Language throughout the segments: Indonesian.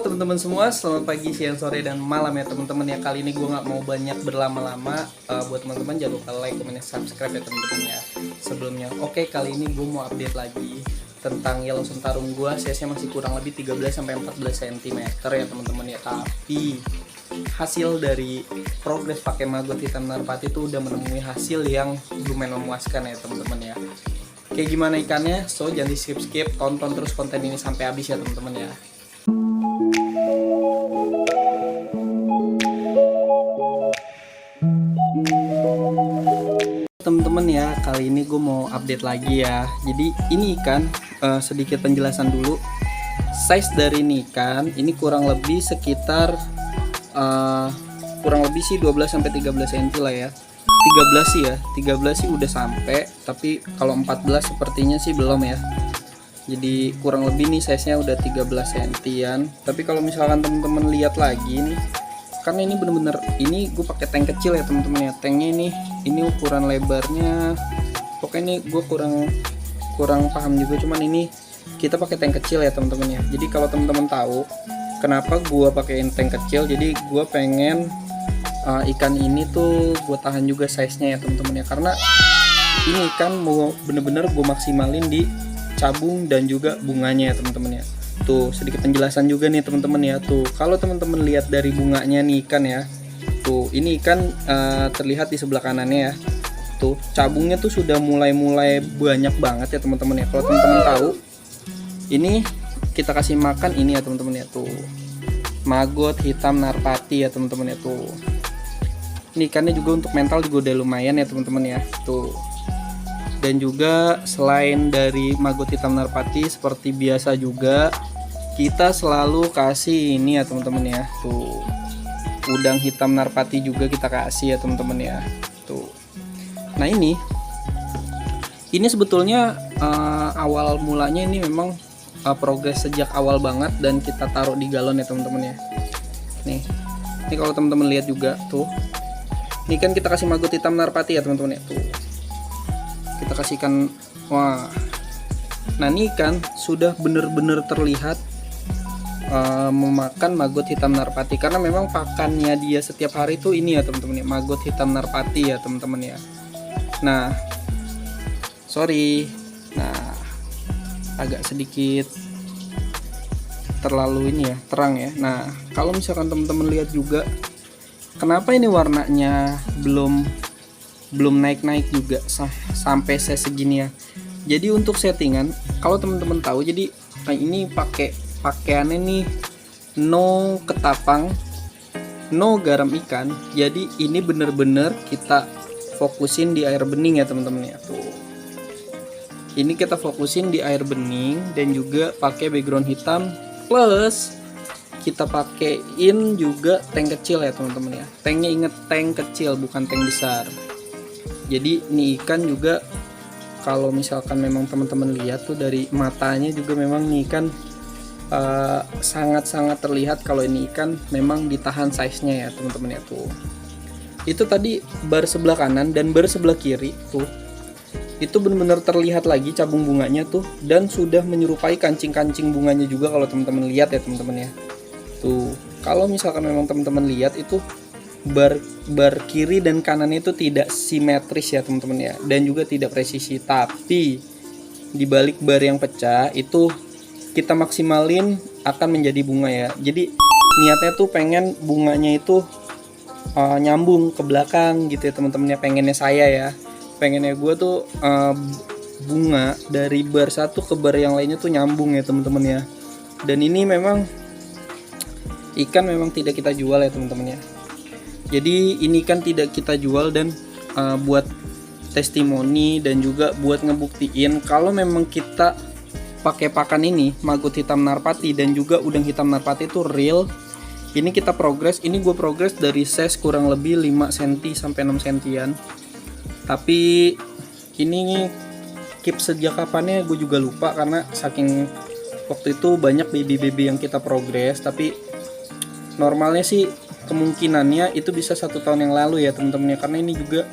Teman-teman semua, selamat pagi, siang, sore, dan malam ya teman-teman ya. Kali ini gue nggak mau banyak berlama-lama. Buat teman-teman jangan lupa like, comment, dan subscribe ya teman-teman ya. Sebelumnya, oke, kali ini gue mau update lagi tentang yellow sentarung gue. Size-nya masih kurang lebih 13-14 cm ya teman-teman ya. Tapi hasil dari progres pakai maggot hitam narpati itu udah menemui hasil yang lumayan memuaskan ya teman-teman ya. Kayak gimana ikannya? So jangan di skip-skip, tonton terus konten ini sampai habis ya teman-teman ya. Teman-teman ya, kali ini gue mau update lagi ya. Jadi ini ikan, sedikit penjelasan dulu. Size dari ini ikan ini kurang lebih sekitar kurang lebih sih 12-13 cm lah ya. 13 sih ya, 13 sih udah sampai, tapi kalau 14 sepertinya sih belum ya. Jadi kurang lebih nih size-nya udah 13 cm-an. Tapi kalau misalkan teman-teman lihat lagi nih, karena ini bener-bener, ini gue pakai tank kecil ya teman-teman ya. Tanknya ini ukuran lebarnya, pokoknya ini gue kurang paham juga, cuman ini kita pakai tank kecil ya teman-teman ya. Jadi kalau teman-teman tahu kenapa gue pakein tank kecil, jadi gue pengen ikan ini tuh gue tahan juga size-nya ya teman-teman ya, karena ini ikan mau bener-bener gue maksimalin di cabung dan juga bunganya ya teman-teman ya. Tuh sedikit penjelasan juga nih teman-teman ya. Tuh kalau teman-teman lihat dari bunganya nih ikan ya, tuh ini ikan terlihat di sebelah kanannya ya. Tuh cabungnya tuh sudah mulai banyak banget ya teman-teman ya. Kalau teman-teman tahu, ini kita kasih makan ini ya teman-teman ya. Tuh maggot hitam narpati ya teman-teman ya. Tuh ini ikannya juga untuk mental juga udah lumayan ya teman-teman ya. Tuh, dan juga selain dari maggot hitam narpati, seperti biasa juga kita selalu kasih ini ya teman-teman ya. Tuh udang hitam narpati juga kita kasih ya teman-teman ya. Tuh, nah ini sebetulnya awal mulanya ini memang progres sejak awal banget, dan kita taruh di galon ya teman-teman ya. Nih kalau teman-teman lihat juga tuh, ini kan kita kasih maggot hitam narpati ya teman-teman ya. Tuh kita kasihkan, wah, nah ini ikan sudah bener-bener terlihat memakan maggot hitam narpati, karena memang pakannya dia setiap hari tuh ini ya teman-teman ya, maggot hitam narpati ya teman-teman ya. Nah agak sedikit terlalu ini ya, terang ya. Nah kalau misalkan teman-teman lihat juga, kenapa ini warnanya belum naik-naik juga sampai saya segini ya. Jadi untuk settingan, kalau teman-teman tahu, jadi ini pakaiannya nih no ketapang, no garam ikan. Jadi ini bener-bener kita fokusin di air bening ya teman-teman ya. Tuh ini kita fokusin di air bening, dan juga pakai background hitam, plus kita pakein juga tank kecil ya teman-teman ya. Tanknya inget tank kecil, bukan tank besar. Jadi ini ikan juga, kalau misalkan memang teman-teman lihat tuh dari matanya juga, memang nih ikan sangat-sangat terlihat kalau ini ikan memang ditahan size-nya ya teman-teman ya. Tuh itu tadi bar sebelah kanan dan bar sebelah kiri tuh, itu benar-benar terlihat lagi cabung bunganya tuh, dan sudah menyerupai kancing-kancing bunganya juga kalau teman-teman lihat ya teman-teman ya. Tuh kalau misalkan memang teman-teman lihat itu bar kiri dan kanan itu tidak simetris ya teman-teman ya, dan juga tidak presisi. Tapi di balik bar yang pecah itu kita maksimalin akan menjadi bunga ya. Jadi niatnya tuh pengen bunganya itu nyambung ke belakang gitu ya teman-teman ya. Pengennya saya ya, pengennya gue tuh bunga dari bar satu ke bar yang lainnya tuh nyambung ya teman-teman ya. Dan ini memang ikan memang tidak kita jual ya teman-teman ya. Jadi ini kan tidak kita jual, dan buat testimoni dan juga buat ngebuktiin kalau memang kita pakai pakan ini maggot hitam narpati dan juga udang hitam narpati itu real. Ini kita progres, ini gue progres dari size kurang lebih 5 cm sampai 6 cm-an. Tapi ini keep sejak kapannya gue juga lupa, karena saking waktu itu banyak baby yang kita progres. Tapi normalnya sih kemungkinannya itu bisa 1 tahun yang lalu ya teman-teman ya, karena ini juga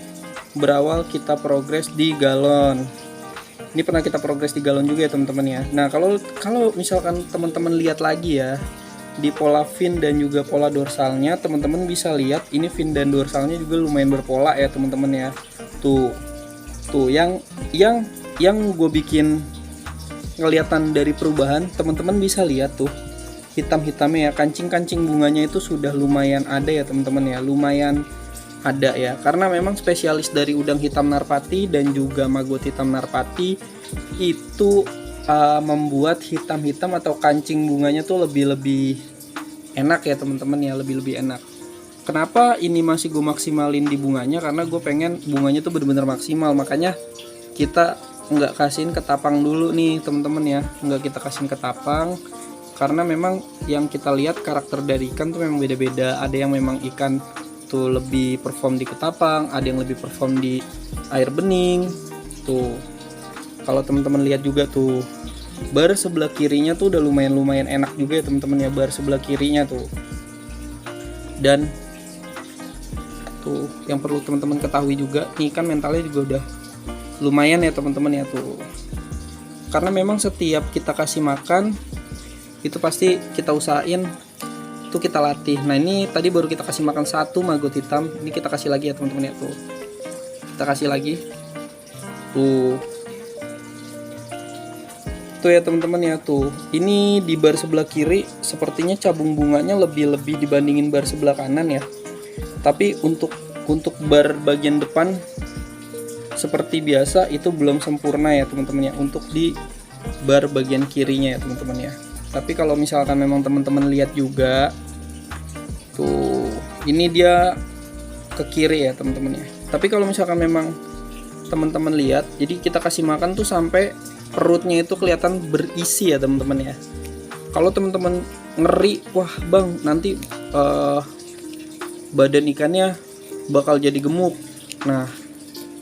berawal kita progres di galon. Ini pernah kita progres di galon juga ya teman-teman ya. Nah kalau misalkan teman-teman lihat lagi ya, di pola fin dan juga pola dorsalnya, teman-teman bisa lihat ini fin dan dorsalnya juga lumayan berpola ya teman-teman ya. Tuh yang gue bikin kelihatan dari perubahan, teman-teman bisa lihat tuh hitam-hitamnya ya, kancing-kancing bunganya itu sudah lumayan ada ya teman-teman ya, lumayan ada ya, karena memang spesialis dari udang hitam narpati dan juga maggot hitam narpati itu membuat hitam-hitam atau kancing bunganya tuh lebih enak ya teman-teman ya, lebih enak. Kenapa ini masih gue maksimalin di bunganya, karena gue pengen bunganya tuh bener-bener maksimal, makanya kita nggak kasihin ketapang dulu nih teman-teman ya, nggak kita kasihin ketapang, karena memang yang kita lihat karakter dari ikan tuh memang beda-beda. Ada yang memang ikan tuh lebih perform di ketapang, ada yang lebih perform di air bening. Tuh kalau teman-teman lihat juga tuh bar sebelah kirinya tuh udah lumayan enak juga ya teman-teman ya, bar sebelah kirinya tuh. Dan tuh yang perlu teman-teman ketahui juga, nih kan mentalnya juga udah lumayan ya teman-teman ya tuh, karena memang setiap kita kasih makan itu pasti kita usahain tuh kita latih. Nah ini tadi baru kita kasih makan satu maggot hitam, ini kita kasih lagi ya teman-teman ya tuh, kita kasih lagi tuh ya teman-teman ya tuh. Ini di bar sebelah kiri sepertinya cabung bunganya lebih dibandingin bar sebelah kanan ya, tapi untuk bar bagian depan seperti biasa itu belum sempurna ya teman-teman ya, untuk di bar bagian kirinya ya teman-teman ya. Tapi kalau misalkan memang teman-teman lihat juga tuh, ini dia ke kiri ya teman-teman ya. Tapi kalau misalkan memang teman-teman lihat, jadi kita kasih makan tuh sampai perutnya itu kelihatan berisi ya teman-teman ya. Kalau teman-teman ngeri, wah bang nanti badan ikannya bakal jadi gemuk. Nah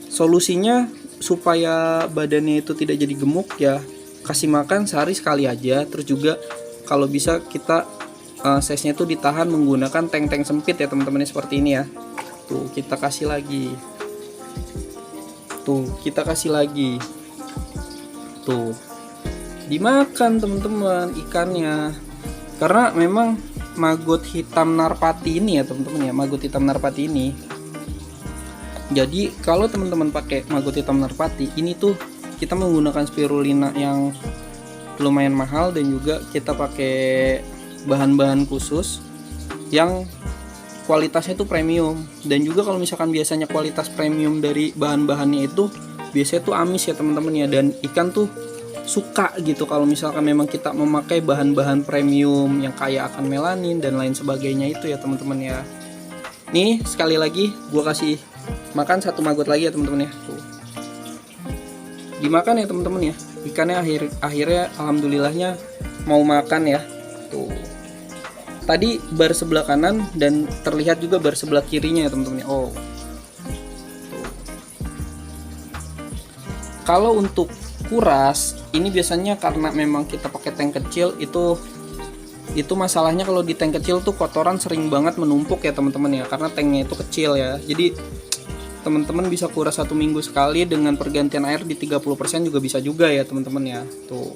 solusinya supaya badannya itu tidak jadi gemuk ya, kasih makan sehari sekali aja. Terus juga kalau bisa kita size-nya itu ditahan menggunakan tank sempit ya teman-teman, seperti ini ya. Tuh kita kasih lagi, tuh kita kasih lagi, tuh dimakan teman-teman ikannya. Karena memang maggot hitam narpati ini ya teman-teman ya, maggot hitam narpati ini, jadi kalau teman-teman pakai maggot hitam narpati ini tuh kita menggunakan spirulina yang lumayan mahal, dan juga kita pakai bahan-bahan khusus yang kualitasnya itu premium. Dan juga kalau misalkan biasanya kualitas premium dari bahan-bahannya itu biasanya tuh amis ya teman-teman ya, dan ikan tuh suka gitu kalau misalkan memang kita memakai bahan-bahan premium yang kaya akan melanin dan lain sebagainya itu ya teman-teman ya. Nih sekali lagi gue kasih makan satu maggot lagi ya teman-teman ya. Tuh dimakan ya teman-teman ya, ikannya akhirnya alhamdulillahnya mau makan ya. Tuh tadi bar sebelah kanan dan terlihat juga bar sebelah kirinya ya teman-teman ya. Oh tuh. Kalau untuk kuras ini biasanya karena memang kita pakai tank kecil, itu masalahnya kalau di tank kecil tuh kotoran sering banget menumpuk ya teman-teman ya, karena tanknya itu kecil ya. Jadi teman-teman bisa kuras 1 minggu sekali dengan pergantian air di 30% juga bisa juga ya teman-teman ya. Tuh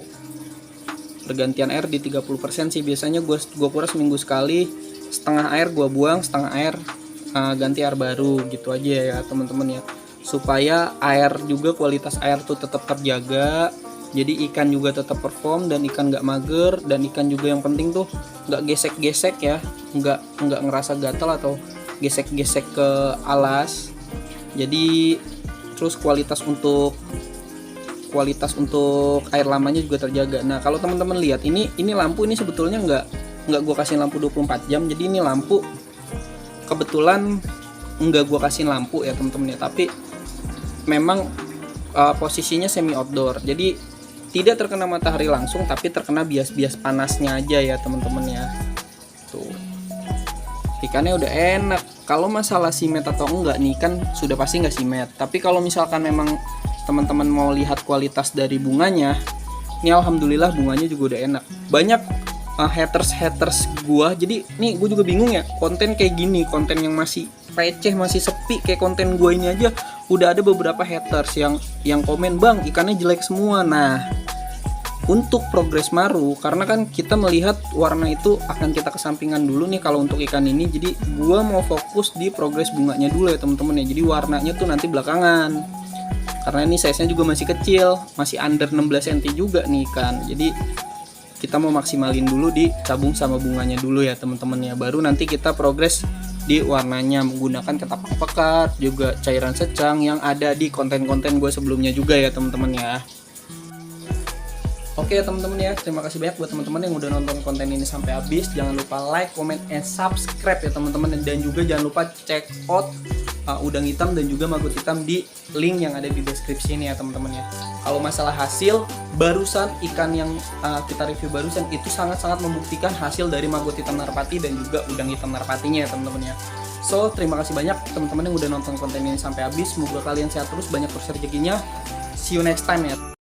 pergantian air di 30% sih biasanya gue kuras seminggu sekali, setengah air gue buang, setengah air ganti air baru gitu aja ya teman-teman ya, supaya air juga kualitas air tuh tetap terjaga. Jadi ikan juga tetap perform dan ikan nggak mager, dan ikan juga yang penting tuh nggak gesek-gesek ya, nggak ngerasa gatal atau gesek-gesek ke alas. Jadi terus kualitas untuk air lamanya juga terjaga. Nah kalau teman-teman lihat ini lampu ini sebetulnya nggak gue kasih lampu 24 jam. Jadi ini lampu kebetulan nggak gue kasih lampu ya teman-teman ya, tapi memang posisinya semi outdoor, jadi tidak terkena matahari langsung, tapi terkena bias-bias panasnya aja ya teman-teman ya. Tuh ikannya udah enak. Kalau masalah simet atau enggak nih kan sudah pasti nggak simet, tapi kalau misalkan memang teman-teman mau lihat kualitas dari bunganya, ini alhamdulillah bunganya juga udah enak. Banyak haters gua, jadi nih gue juga bingung ya, konten kayak gini, konten yang masih receh, masih sepi kayak konten gue ini aja udah ada beberapa haters yang komen, bang ikannya jelek semua. Nah untuk progres maru, karena kan kita melihat warna itu akan kita kesampingan dulu nih kalau untuk ikan ini. Jadi gua mau fokus di progres bunganya dulu ya teman-teman ya. Jadi warnanya tuh nanti belakangan, karena ini size nya juga masih kecil, masih under 16 cm juga nih ikan. Jadi kita mau maksimalin dulu di cabung sama bunganya dulu ya teman-teman ya, baru nanti kita progres di warnanya menggunakan ketapang pekat, juga cairan secang yang ada di konten-konten gue sebelumnya juga ya teman-teman ya. Oke teman-teman ya, terima kasih banyak buat teman-teman yang udah nonton konten ini sampai habis. Jangan lupa like, comment, and subscribe ya teman-teman, dan juga jangan lupa check out udang hitam dan juga maggot hitam di link yang ada di deskripsi ini ya teman-teman ya. Kalau masalah hasil, barusan ikan yang kita review barusan itu sangat-sangat membuktikan hasil dari maggot hitam narpati dan juga udang hitam narpatinya ya teman-teman ya. So, terima kasih banyak teman-teman yang udah nonton konten ini sampai habis. Semoga kalian sehat terus, banyak terus rezekinya. See you next time ya.